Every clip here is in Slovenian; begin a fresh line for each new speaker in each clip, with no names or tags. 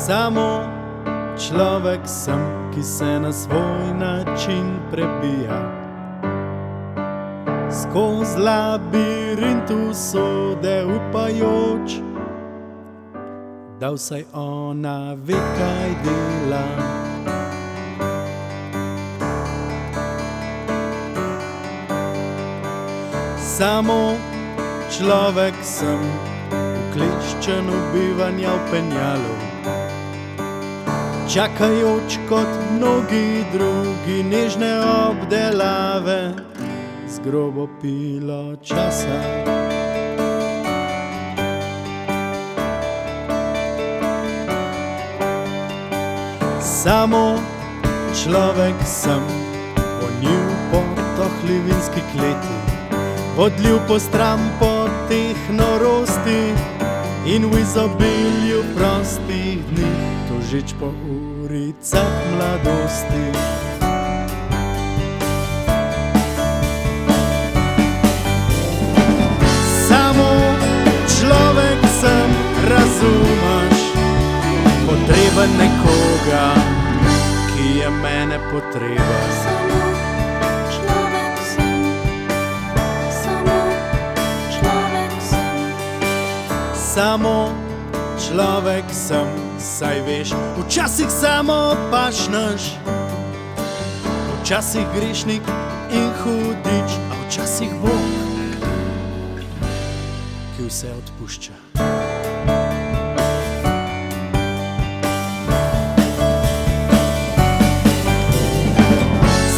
Samo človek sem, ki se na svoj način prebija skoz labirint usode, upajoč, da vsaj ona ve, kaj dela. Samo človek sem, ukleščen v bivanja v penjalu, čakajoč kot mnogi drugi nežne obdelave z grobo pilo časa. Samo človek sem, vonil po tohli vinski kleti, vodljiv po stran po teh norosti in v izobilju prostih dni, tožič po uricah mladosti. Samo človek sem, razumeš, potreben nekoga, ki je mene potreben. Samo človek sem, saj veš, včasih samo pašnaš, včasih grešnik in hudič, a včasih Bog, ki vse odpušča.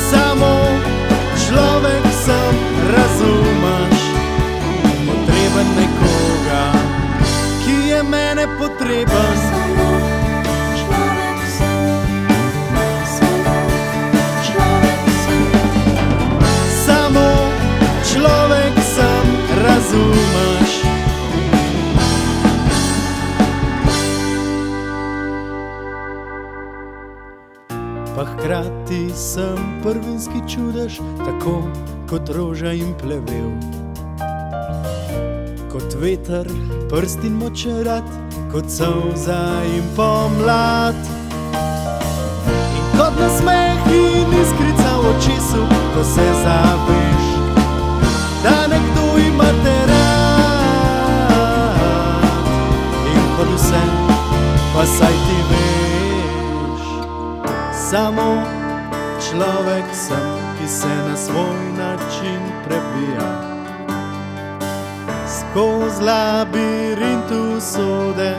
Samo človek sem, razumeš, potreben nekoga, ki je mene potreben.
Samo človek sem,
Samo človek sem, razumeš. Pa hkrati sem prvinski čudež, tako kot roža in plevel, kot veter, prst in močerat, kot solza in pomlad. In kot nasmeh in iskrica v očesu, ko se zaveš, da nekdo ima te rad. In kot vse, pa saj ti veš, samo človek sem, ki se na svoj način prebija skoz labirint usode,